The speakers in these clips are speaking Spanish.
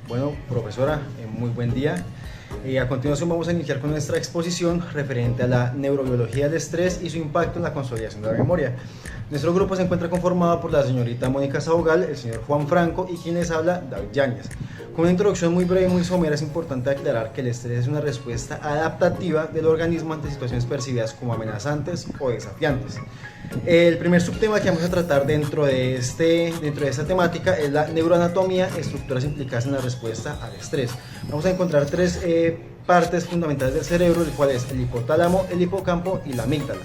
Bueno, profesora, muy buen día. A continuación vamos a iniciar con nuestra exposición referente a la neurobiología del estrés y su impacto en la consolidación de la memoria. Nuestro grupo se encuentra conformado por la señorita Mónica Sabogal, el señor Juan Franco y quien les habla, David Yáñez. Con una introducción muy breve y muy somera, es importante aclarar que el estrés es una respuesta adaptativa del organismo ante situaciones percibidas como amenazantes o desafiantes. El primer subtema que vamos a tratar dentro de esta temática es la neuroanatomía, estructuras implicadas en la respuesta al estrés. Vamos a encontrar tres partes fundamentales del cerebro, el cual es el hipotálamo, el hipocampo y la amígdala.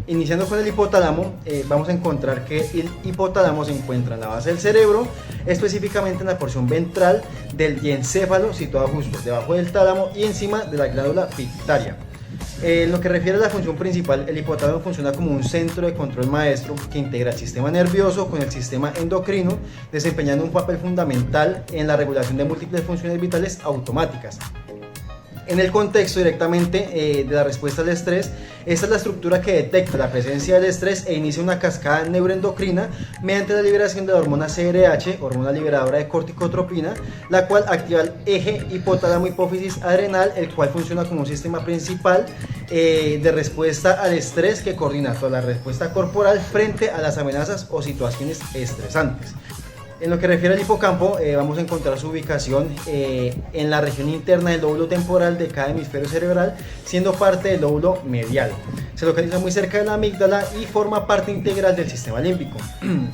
Iniciando con el hipotálamo, vamos a encontrar que el hipotálamo se encuentra en la base del cerebro, específicamente en la porción ventral del diencéfalo, situado justo debajo del tálamo y encima de la glándula pituitaria. En lo que refiere a la función principal, el hipotálamo funciona como un centro de control maestro que integra el sistema nervioso con el sistema endocrino, desempeñando un papel fundamental en la regulación de múltiples funciones vitales automáticas. En el contexto directamente de la respuesta al estrés, esta es la estructura que detecta la presencia del estrés e inicia una cascada neuroendocrina mediante la liberación de la hormona CRH, hormona liberadora de corticotropina, la cual activa el eje hipotálamo-hipófisis adrenal, el cual funciona como un sistema principal de respuesta al estrés que coordina toda la respuesta corporal frente a las amenazas o situaciones estresantes. En lo que refiere al hipocampo, vamos a encontrar su ubicación en la región interna del lóbulo temporal de cada hemisferio cerebral, siendo parte del lóbulo medial. Se localiza muy cerca de la amígdala y forma parte integral del sistema límbico. En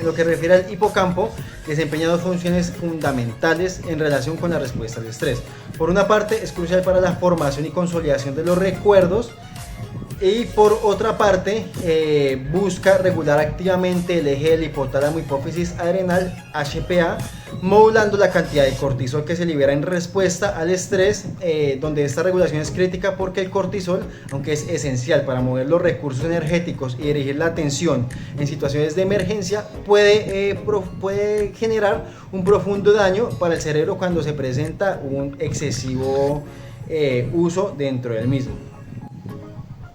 lo que refiere al hipocampo, desempeña dos funciones fundamentales en relación con la respuesta al estrés. Por una parte, es crucial para la formación y consolidación de los recuerdos, y por otra parte busca regular activamente el eje del hipotálamo hipófisis adrenal HPA, modulando la cantidad de cortisol que se libera en respuesta al estrés, donde esta regulación es crítica porque el cortisol, aunque es esencial para mover los recursos energéticos y dirigir la atención en situaciones de emergencia, puede generar un profundo daño para el cerebro cuando se presenta un excesivo uso dentro del mismo.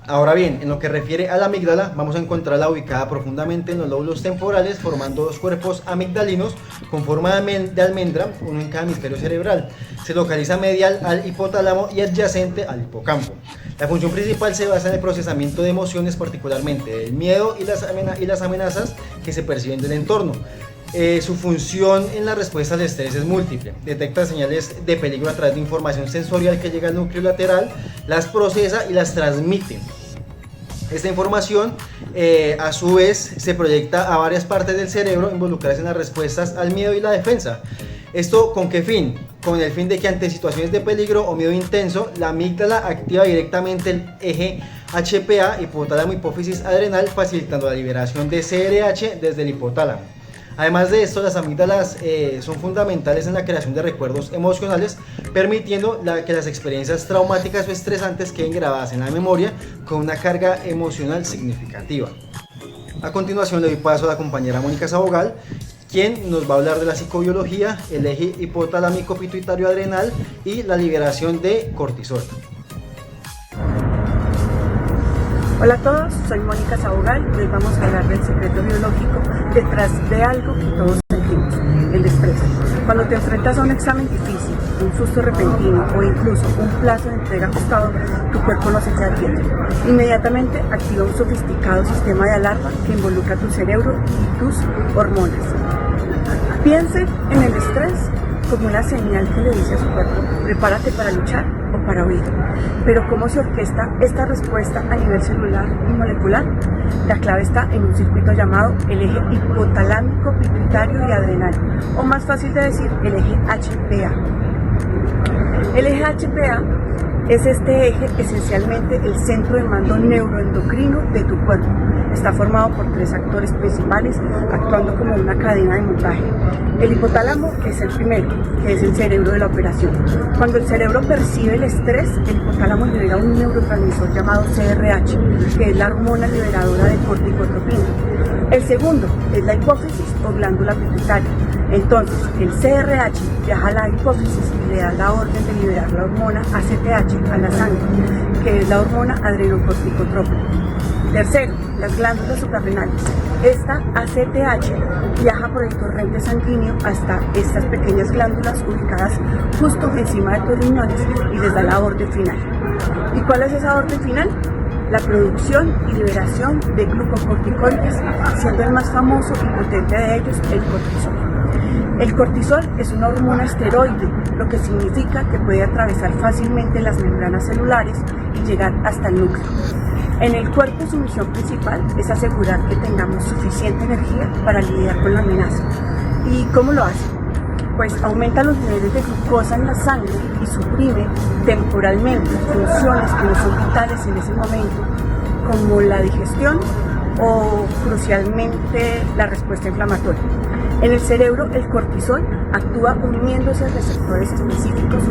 Ahora bien, en lo que refiere a la amígdala, vamos a encontrarla ubicada profundamente en los lóbulos temporales, formando dos cuerpos amigdalinos con forma de almendra, uno en cada hemisferio cerebral. Se localiza medial al hipotálamo y adyacente al hipocampo. La función principal se basa en el procesamiento de emociones, particularmente del miedo y las amenazas que se perciben del entorno. Su función en la respuesta al estrés es múltiple. Detecta señales de peligro a través de información sensorial que llega al núcleo lateral, las procesa y las transmite. Esta información a su vez se proyecta a varias partes del cerebro involucradas en las respuestas al miedo y la defensa. ¿Esto con qué fin? Con el fin de que ante situaciones de peligro o miedo intenso, la amígdala activa directamente el eje HPA, hipotálamo hipófisis adrenal, facilitando la liberación de CRH desde el hipotálamo. Además de esto, las amígdalas son fundamentales en la creación de recuerdos emocionales, permitiendo que las experiencias traumáticas o estresantes queden grabadas en la memoria con una carga emocional significativa. A continuación le doy paso a la compañera Mónica Sabogal, quien nos va a hablar de la psicobiología, el eje hipotalámico pituitario adrenal y la liberación de cortisol. Hola a todos, soy Mónica Sabogal y hoy vamos a hablar del secreto biológico detrás de algo que todos sentimos, el estrés. Cuando te enfrentas a un examen difícil, un susto repentino o incluso un plazo de entrega ajustado, tu cuerpo no se queda quieto. Inmediatamente activa un sofisticado sistema de alarma que involucra tu cerebro y tus hormonas. Piense en el estrés como una señal que le dice a su cuerpo, prepárate para luchar o para huir. Pero ¿cómo se orquesta esta respuesta a nivel celular y molecular? La clave está en un circuito llamado el eje hipotalámico, pituitario y adrenal, o más fácil de decir, el eje HPA. El eje HPA es este eje esencialmente el centro de mando neuroendocrino de tu cuerpo. Está formado por tres actores principales actuando como una cadena de montaje. El hipotálamo es el primero, que es el cerebro de la operación. Cuando el cerebro percibe el estrés, el hipotálamo libera un neurotransmisor llamado CRH, que es la hormona liberadora de corticotropina. El segundo es la hipófisis o glándula pituitaria. Entonces, el CRH viaja a la hipófisis y le da la orden de liberar la hormona ACTH a la sangre, que es la hormona adrenocorticotrópica. Tercero, las glándulas suprarrenales. Esta ACTH viaja por el torrente sanguíneo hasta estas pequeñas glándulas ubicadas justo encima de tus riñones y les da la orden final. ¿Y cuál es esa orden final? La producción y liberación de glucocorticoides, siendo el más famoso y potente de ellos el cortisol. El cortisol es una hormona esteroide, lo que significa que puede atravesar fácilmente las membranas celulares y llegar hasta el núcleo. En el cuerpo su misión principal es asegurar que tengamos suficiente energía para lidiar con la amenaza. ¿Y cómo lo hace? Pues aumenta los niveles de glucosa en la sangre y suprime temporalmente funciones que no son vitales en ese momento, como la digestión o crucialmente la respuesta inflamatoria. En el cerebro el cortisol actúa uniéndose a receptores específicos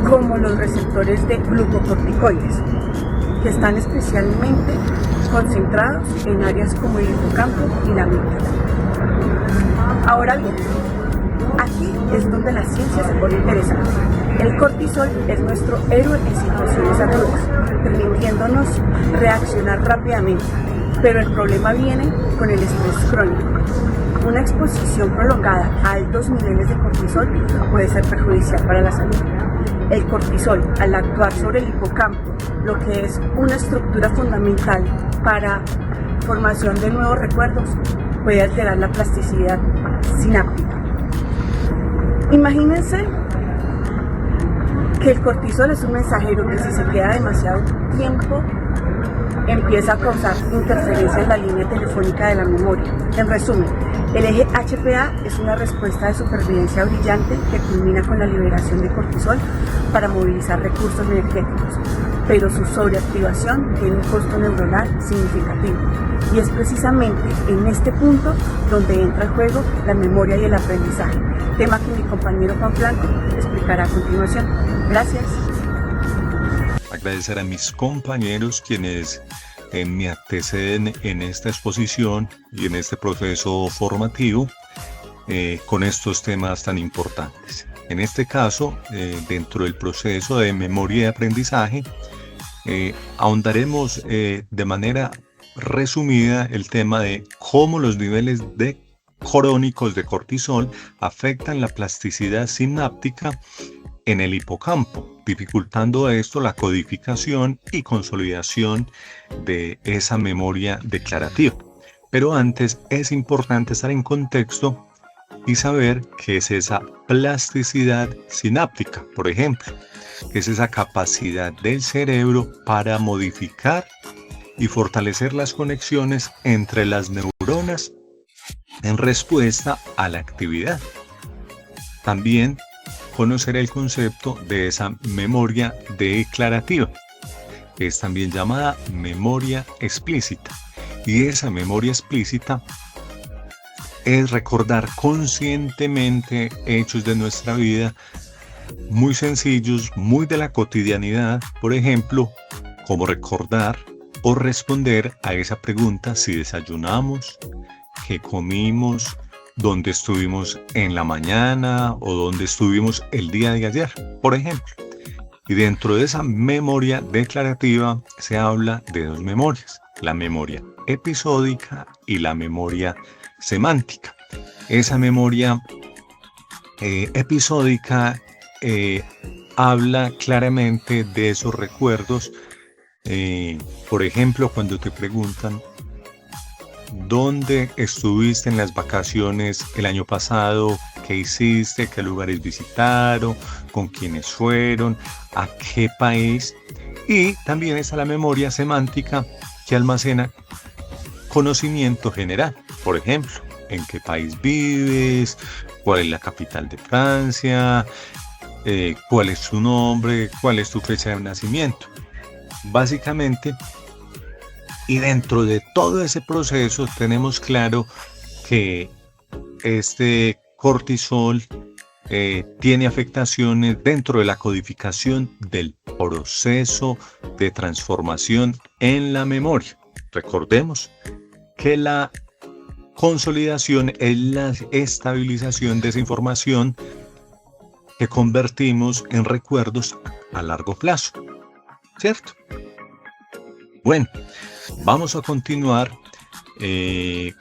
como los receptores de glucocorticoides, que están especialmente concentrados en áreas como el hipocampo y la amígdala. Ahora bien, aquí es donde la ciencia se pone interesante. El cortisol es nuestro héroe en situaciones adversas, permitiéndonos reaccionar rápidamente, pero el problema viene con el estrés crónico. Una exposición prolongada a altos niveles de cortisol puede ser perjudicial para la salud. El cortisol, al actuar sobre el hipocampo, lo que es una estructura fundamental para formación de nuevos recuerdos, puede alterar la plasticidad sináptica. Imagínense que el cortisol es un mensajero que si se queda demasiado tiempo empieza a causar interferencia en la línea telefónica de la memoria. En resumen, el eje HPA es una respuesta de supervivencia brillante que culmina con la liberación de cortisol para movilizar recursos energéticos, pero su sobreactivación tiene un costo neuronal significativo. Y es precisamente en este punto donde entra en juego la memoria y el aprendizaje, tema que mi compañero Juan Blanco explicará a continuación. Gracias. Agradecer a mis compañeros quienes me anteceden en esta exposición y en este proceso formativo con estos temas tan importantes. En este caso, dentro del proceso de memoria y aprendizaje, ahondaremos de manera resumida el tema de cómo los niveles crónicos de cortisol afectan la plasticidad sináptica en el hipocampo, dificultando esto la codificación y consolidación de esa memoria declarativa. Pero antes es importante estar en contexto y saber qué es esa plasticidad sináptica, por ejemplo, que es esa capacidad del cerebro para modificar y fortalecer las conexiones entre las neuronas en respuesta a la actividad. También conocer el concepto de esa memoria declarativa, que es también llamada memoria explícita. Y esa memoria explícita es recordar conscientemente hechos de nuestra vida muy sencillos, muy de la cotidianidad, por ejemplo, como recordar o responder a esa pregunta si desayunamos, qué comimos, dónde estuvimos en la mañana o dónde estuvimos el día de ayer, por ejemplo. Y dentro de esa memoria declarativa se habla de dos memorias, la memoria episódica y la memoria semántica. Esa memoria episódica habla claramente de esos recuerdos. Por ejemplo, cuando te preguntan ¿dónde estuviste en las vacaciones el año pasado? ¿Qué hiciste? ¿Qué lugares visitaron? ¿Con quiénes fueron? ¿A qué país? Y también está la memoria semántica que almacena conocimiento general. Por ejemplo, ¿en qué país vives? ¿Cuál es la capital de Francia? ¿Cuál es tu nombre? ¿Cuál es tu fecha de nacimiento? Básicamente, y dentro de todo ese proceso tenemos claro que este cortisol tiene afectaciones dentro de la codificación del proceso de transformación en la memoria. Recordemos que la consolidación es la estabilización de esa información que convertimos en recuerdos a largo plazo, ¿cierto? Bueno, vamos a continuar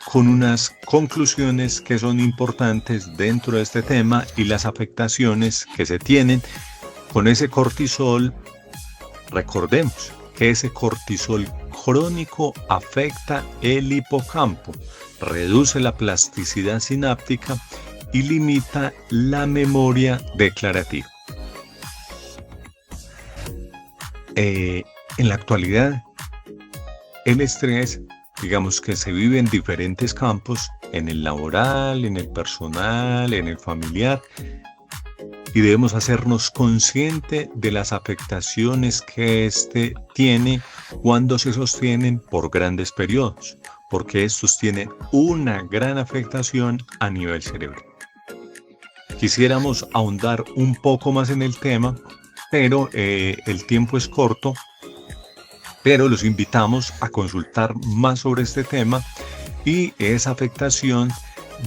con unas conclusiones que son importantes dentro de este tema y las afectaciones que se tienen con ese cortisol. Recordemos que ese cortisol crónico afecta el hipocampo, reduce la plasticidad sináptica y limita la memoria declarativa. En la actualidad, el estrés, digamos que se vive en diferentes campos, en el laboral, en el personal, en el familiar, y debemos hacernos consciente de las afectaciones que este tiene cuando se sostienen por grandes periodos, porque estos tienen una gran afectación a nivel cerebral. Quisiéramos ahondar un poco más en el tema, pero el tiempo es corto, pero los invitamos a consultar más sobre este tema y esa afectación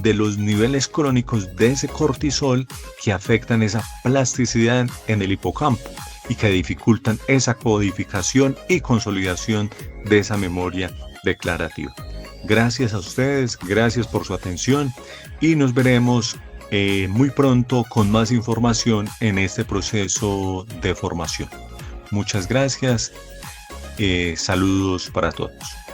de los niveles crónicos de ese cortisol que afectan esa plasticidad en el hipocampo y que dificultan esa codificación y consolidación de esa memoria declarativa. Gracias a ustedes, gracias por su atención y nos veremos muy pronto con más información en este proceso de formación. Muchas gracias, saludos para todos.